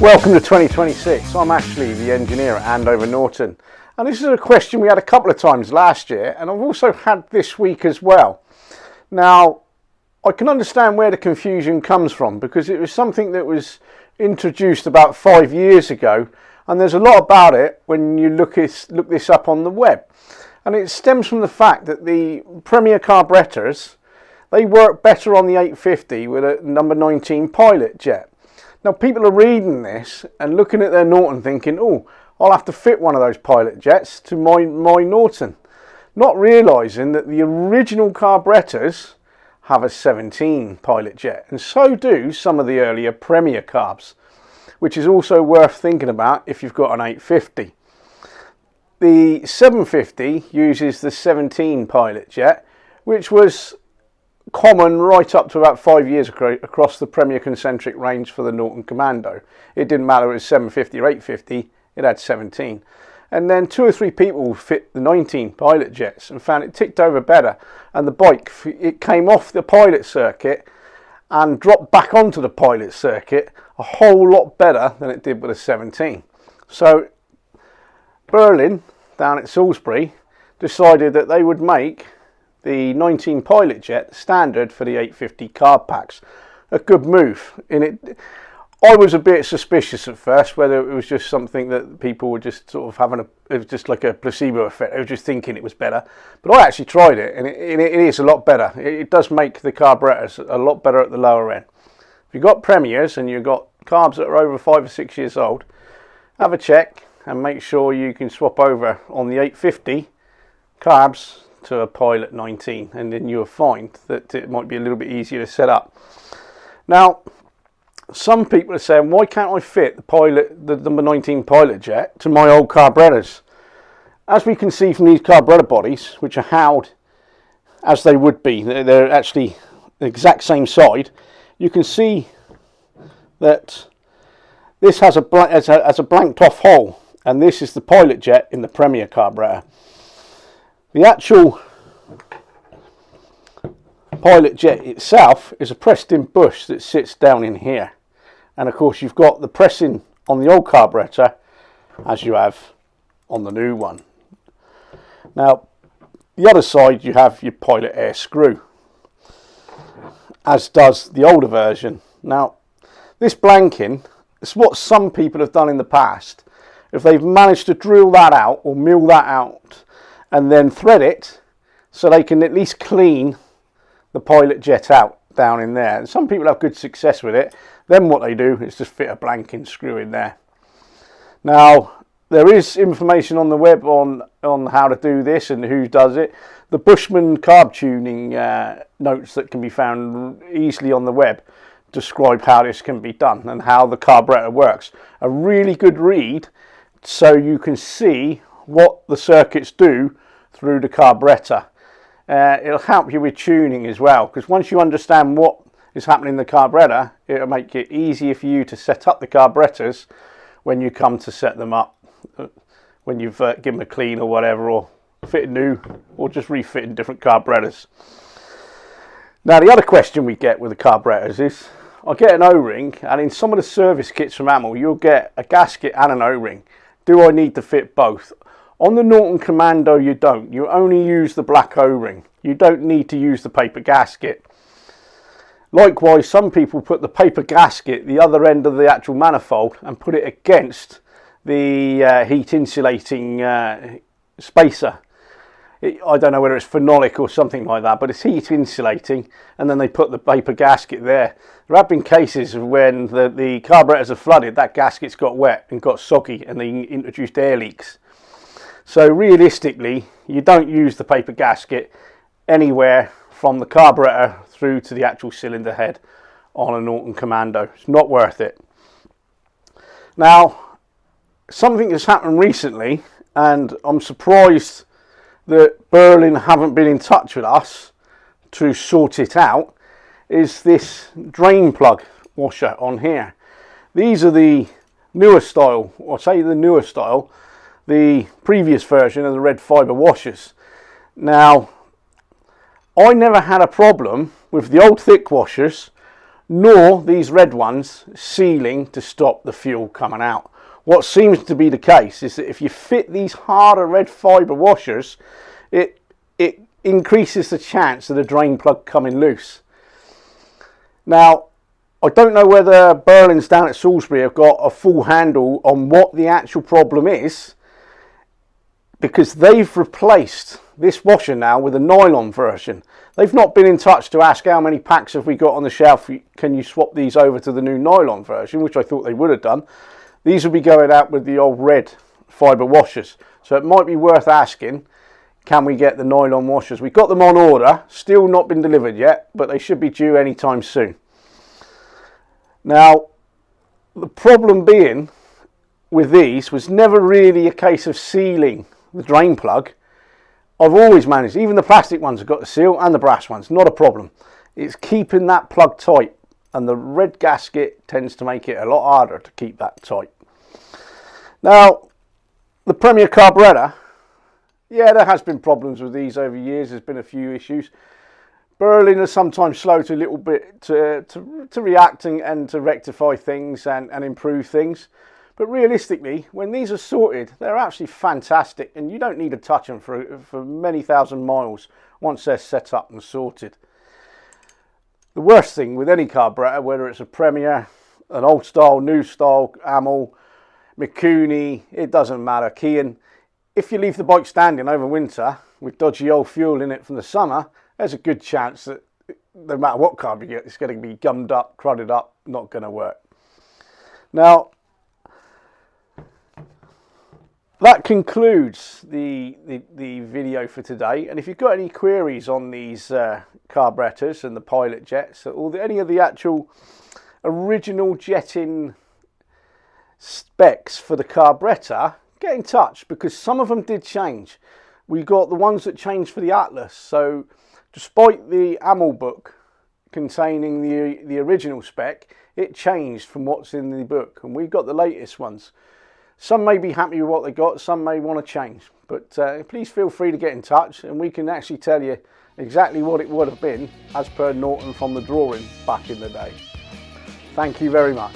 Welcome to 2026. I'm actually the engineer at Andover Norton, and this is a question we had a couple of times last year, and I've also had this week as well. Now, I can understand where the confusion comes from because it was something that was introduced about 5 years ago, and there's a lot about it when you look this up on the web. And it stems from the fact that the Premier carburetors, they work better on the 850 with a number 19 pilot jet. Now people are reading this and looking at their Norton thinking, oh, I'll have to fit one of those pilot jets to my Norton. Not realising that the original carburetors have a 17 pilot jet, and so do some of the earlier Premier carbs, which is also worth thinking about if you've got an 850. The 750 uses the 17 pilot jet, which was common right up to about 5 years ago across the Premier Concentric range for the Norton Commando. It didn't matter if it was 750 or 850, it had 17. And then 2 or 3 people fit the 19 pilot jets and found it ticked over better, and the bike, it came off the pilot circuit and dropped back onto the pilot circuit a whole lot better than it did with a 17. So Berlin down at Salisbury decided that they would make the 19 pilot jet standard for the 850 carb packs. A good move. I was a bit suspicious at first whether it was just something that people were just sort of having it was just like a placebo effect. They were just thinking it was better. But I actually tried it, and it is a lot better. It does make the carburetors a lot better at the lower end. If you've got Premiers and you've got carbs that are over 5 or 6 years old, have a check and make sure you can swap over on the 850 carbs to a pilot 19, and then you'll find that it might be a little bit easier to set up. Now, some people are saying, why can't I fit the number 19 pilot jet to my old carburetors? As we can see from these carburetor bodies, which are housed as they would be, they're actually the exact same side. You can see that this has a blanked off hole, and this is the pilot jet in the Premier carburetor. The actual pilot jet itself is a pressed in bush that sits down in here, and of course you've got the pressing on the old carburetor as you have on the new one. Now the other side you have your pilot air screw, as does the older version. Now this blanking is what some people have done in the past. If they've managed to drill that out or mill that out and then thread it so they can at least clean the pilot jet out down in there. And some people have good success with it. Then what they do is just fit a blanking screw in there. Now, there is information on the web on how to do this and who does it. The Bushman carb tuning notes that can be found easily on the web describe how this can be done and how the carburetor works. A really good read so you can see what the circuits do through the carburetor. It'll help you with tuning as well, because once you understand what is happening in the carburetor, it'll make it easier for you to set up the carburetors when you come to set them up, when you've given them a clean or whatever, or fit new, or just refitting different carburetors. Now the other question we get with the carburetors is, I get an O-ring, and in some of the service kits from Amal you'll get a gasket and an O-ring. Do I need to fit both? On the Norton Commando you don't. You only use the black O-ring. You don't need to use the paper gasket. Likewise, some people put the paper gasket the other end of the actual manifold and put it against the heat insulating spacer. I don't know whether it's phenolic or something like that, but it's heat insulating, and then they put the paper gasket there. There have been cases of when the carburetors are flooded, that gasket's got wet and got soggy, and they introduced air leaks. So realistically, you don't use the paper gasket anywhere from the carburetor through to the actual cylinder head on a Norton Commando. It's not worth it. Now, something that's happened recently, and I'm surprised that Berlin haven't been in touch with us to sort it out, is this drain plug washer on here. These are the newer style, or say the newer style, the previous version of the red fibre washers. Now, I never had a problem with the old thick washers nor these red ones sealing to stop the fuel coming out. What seems to be the case is that if you fit these harder red fibre washers, it increases the chance of the drain plug coming loose. Now, I don't know whether Berlin's down at Salisbury have got a full handle on what the actual problem is, because they've replaced this washer now with a nylon version. They've not been in touch to ask how many packs have we got on the shelf, can you swap these over to the new nylon version, which I thought they would have done. These will be going out with the old red fibre washers, so it might be worth asking, can we get the nylon washers? We've got them on order, still not been delivered yet, but they should be due anytime soon. Now, the problem being with these was never really a case of sealing the drain plug. I've always managed, even the plastic ones have got the seal and the brass ones, not a problem. It's keeping that plug tight, and the red gasket tends to make it a lot harder to keep that tight. Now, the Premier carburetor, yeah, there has been problems with these over years. There's been a few issues. Berlin is sometimes slow to a little bit to react and to rectify things and improve things. But realistically, when these are sorted, they're actually fantastic, and you don't need to touch them for many thousand miles once they're set up and sorted. The worst thing with any carburetor, whether it's a Premier, an old style, new style, Amal, Mikuni, it doesn't matter, Kian, if you leave the bike standing over winter with dodgy old fuel in it from the summer, there's a good chance that no matter what carb you get, it's going to be gummed up, crudded up, not going to work. Now, that concludes the video for today, and if you've got any queries on these carburetors and the pilot jets, or any of the actual original jetting specs for the carburetor, get in touch, because some of them did change. We got the ones that changed for the Atlas, so despite the Amal book containing the original spec, it changed from what's in the book, and we got the latest ones. Some may be happy with what they got, some may want to change, but please feel free to get in touch, and we can actually tell you exactly what it would have been as per Norton from the drawing back in the day. Thank you very much.